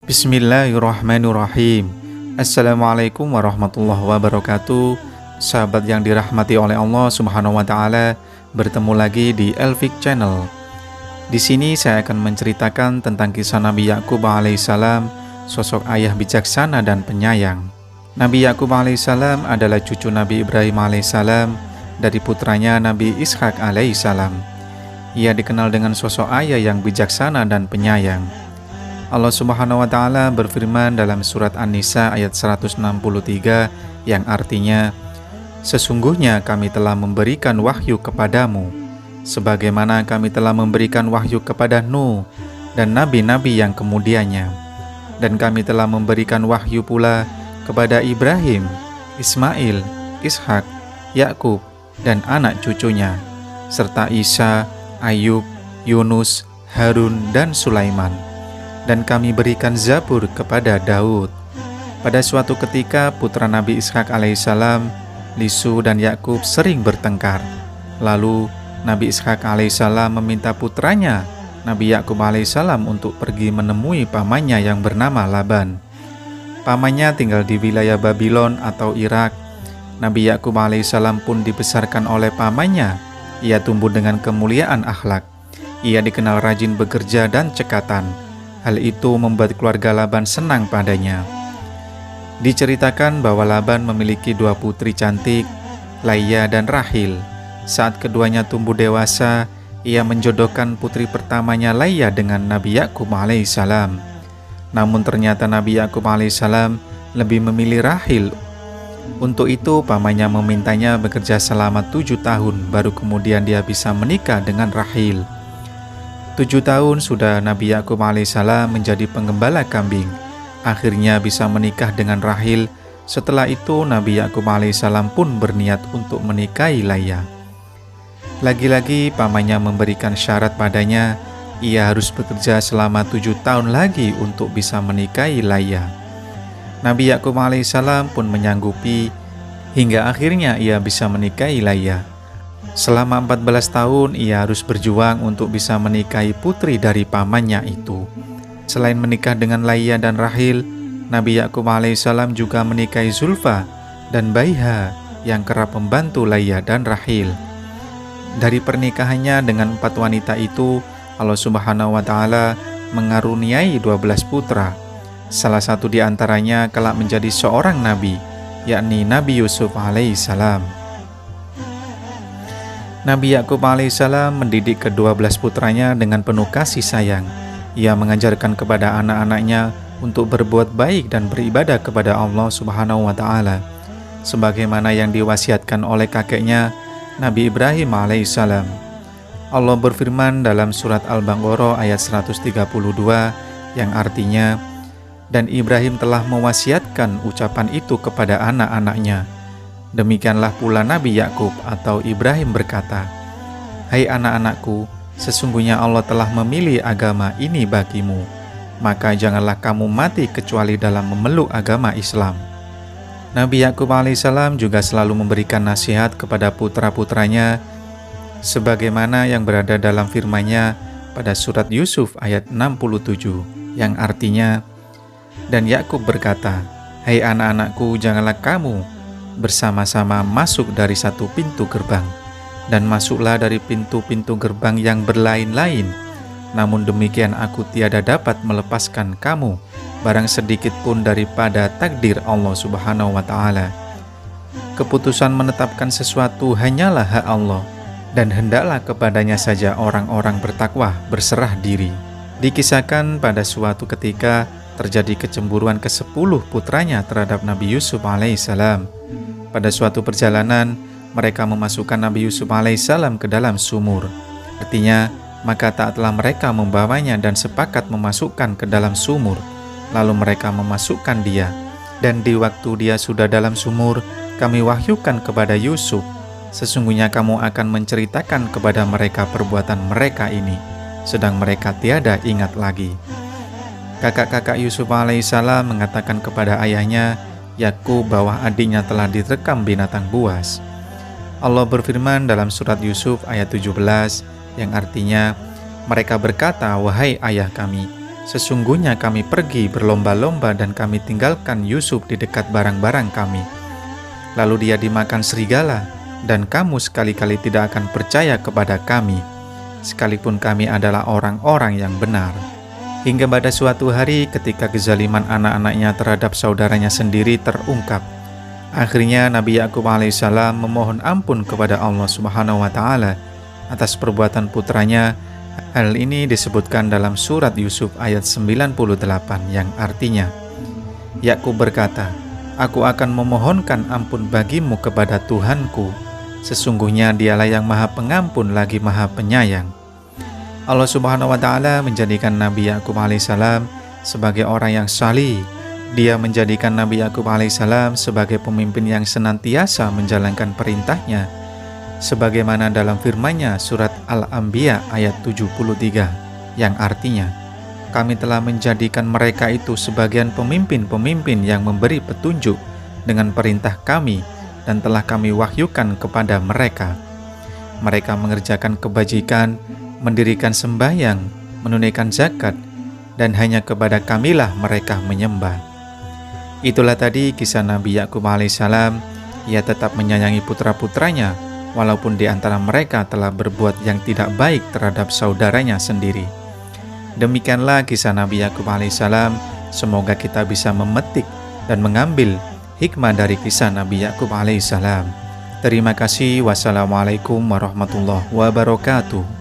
Bismillahirrahmanirrahim. Assalamualaikum warahmatullahi wabarakatuh. Sahabat yang dirahmati oleh Allah Subhanahu wa taala, bertemu lagi di Elfik Channel. Di sini saya akan menceritakan tentang kisah Nabi Yakub alaihissalam, sosok ayah bijaksana dan penyayang. Nabi Yakub alaihissalam adalah cucu Nabi Ibrahim alaihissalam dari putranya Nabi Ishak alaihissalam. Ia dikenal dengan sosok ayah yang bijaksana dan penyayang. Allah Subhanahu wa taala berfirman dalam surat An-Nisa ayat 163 yang artinya, sesungguhnya kami telah memberikan wahyu kepadamu sebagaimana kami telah memberikan wahyu kepada Nuh dan nabi-nabi yang kemudiannya, dan kami telah memberikan wahyu pula kepada Ibrahim, Ismail, Ishak, Yakub dan anak cucunya, serta Isa, Ayub, Yunus, Harun dan Sulaiman. Dan kami berikan Zabur kepada Daud. Pada suatu ketika putra Nabi Ishak alaihissalam, Lisu dan Yakub sering bertengkar. Lalu Nabi Ishak alaihissalam meminta putranya Nabi Yakub alaihissalam untuk pergi menemui pamannya yang bernama Laban. Pamannya tinggal di wilayah Babylon atau Irak. Nabi Yakub alaihissalam pun dibesarkan oleh pamannya. Ia tumbuh dengan kemuliaan akhlak. Ia dikenal rajin bekerja dan cekatan. Hal itu membuat keluarga Laban senang padanya. Diceritakan bahwa Laban memiliki dua putri cantik, Laia dan Rahil. Saat keduanya tumbuh dewasa, ia menjodohkan putri pertamanya Laia dengan Nabi Yakub alaihissalam. Namun ternyata Nabi Yakub alaihissalam lebih memilih Rahil. Untuk itu pamannya memintanya bekerja selama 7 tahun, baru kemudian dia bisa menikah dengan Rahil. 7 tahun sudah Nabi Yakub alaihissalam menjadi penggembala kambing. Akhirnya bisa menikah dengan Rahil. Setelah itu Nabi Yakub alaihissalam pun berniat untuk menikahi Laia. Lagi-lagi pamannya memberikan syarat padanya, ia harus bekerja selama 7 tahun lagi untuk bisa menikahi Laia. Nabi Yakub alaihissalam pun menyanggupi, hingga akhirnya ia bisa menikahi Laia. Selama 14 tahun ia harus berjuang untuk bisa menikahi putri dari pamannya itu. Selain menikah dengan Laia dan Rahil, Nabi Yakub alaihissalam juga menikahi Zulfa dan Baiha yang kerap membantu Laia dan Rahil. Dari pernikahannya dengan 4 wanita itu, Allah Subhanahu wa taala mengaruniai 12 putra. Salah satu di antaranya kelak menjadi seorang nabi, yakni Nabi Yusuf alaihissalam. Nabi Yakub alaihissalam mendidik ke-12 putranya dengan penuh kasih sayang. Ia mengajarkan kepada anak-anaknya untuk berbuat baik dan beribadah kepada Allah Subhanahu wa taala, sebagaimana yang diwasiatkan oleh kakeknya Nabi Ibrahim alaihissalam. Allah berfirman dalam surat Al-Baqarah ayat 132 yang artinya, dan Ibrahim telah mewasiatkan ucapan itu kepada anak-anaknya. Demikianlah pula Nabi Yakub atau Ibrahim berkata, hai anak-anakku, sesungguhnya Allah telah memilih agama ini bagimu, maka janganlah kamu mati kecuali dalam memeluk agama Islam. Nabi Yakub alaihissalam juga selalu memberikan nasihat kepada putra-putranya, sebagaimana yang berada dalam firman-Nya pada surat Yusuf ayat 67, yang artinya, dan Yakub berkata, hai anak-anakku, janganlah kamu bersama-sama masuk dari satu pintu gerbang, dan masuklah dari pintu-pintu gerbang yang berlain-lain. Namun demikian aku tiada dapat melepaskan kamu barang sedikit pun daripada takdir Allah Subhanahu wa taala. Keputusan menetapkan sesuatu hanyalah hak Allah, dan hendaklah kepadanya saja orang-orang bertakwa berserah diri. Dikisahkan pada suatu ketika terjadi kecemburuan ke-10 putranya terhadap Nabi Yusuf alaihissalam. Pada suatu perjalanan, mereka memasukkan Nabi Yusuf alaihissalam ke dalam sumur. Artinya, maka taatlah mereka membawanya dan sepakat memasukkan ke dalam sumur. Lalu mereka memasukkan dia. Dan di waktu dia sudah dalam sumur, kami wahyukan kepada Yusuf, sesungguhnya kamu akan menceritakan kepada mereka perbuatan mereka ini, sedang mereka tiada ingat lagi. Kakak-kakak Yusuf alaihissalam mengatakan kepada ayahnya Yakub bahwa adiknya telah diterkam binatang buas. Allah berfirman dalam surat Yusuf ayat 17 yang artinya, mereka berkata, wahai ayah kami, Sesungguhnya kami pergi berlomba-lomba dan kami tinggalkan Yusuf di dekat barang-barang kami. Lalu dia dimakan serigala, dan kamu sekali-kali tidak akan percaya kepada kami, sekalipun kami adalah orang-orang yang benar. Hingga pada suatu hari ketika kezaliman anak-anaknya terhadap saudaranya sendiri terungkap, akhirnya Nabi Yakub alaihissalam memohon ampun kepada Allah Subhanahu wa Ta'ala atas perbuatan putranya. Hal ini disebutkan dalam surat Yusuf ayat 98 yang artinya, Yakub berkata, "Aku akan memohonkan ampun bagimu kepada Tuhanku. Sesungguhnya dialah yang maha pengampun lagi maha penyayang." Allah Subhanahu wa Ta'ala menjadikan Nabi Yakub alaihissalam sebagai orang yang salih. Dia menjadikan Nabi Yakub alaihissalam sebagai pemimpin yang senantiasa menjalankan perintahnya, sebagaimana dalam firman-Nya surat Al-Anbiya ayat 73 yang artinya, "Kami telah menjadikan mereka itu sebagian pemimpin-pemimpin yang memberi petunjuk dengan perintah kami dan telah kami wahyukan kepada mereka. Mereka mengerjakan kebajikan, mendirikan sembahyang, menunaikan zakat, dan hanya kepada kamilah mereka menyembah." Itulah tadi kisah Nabi Yakub alaihissalam. Ia tetap menyayangi putra-putranya walaupun di antara mereka telah berbuat yang tidak baik terhadap saudaranya sendiri. Demikianlah kisah Nabi Yakub alaihissalam. Semoga kita bisa memetik dan mengambil hikmah dari kisah Nabi Yakub alaihissalam. Terima kasih. Wassalamualaikum warahmatullahi wabarakatuh.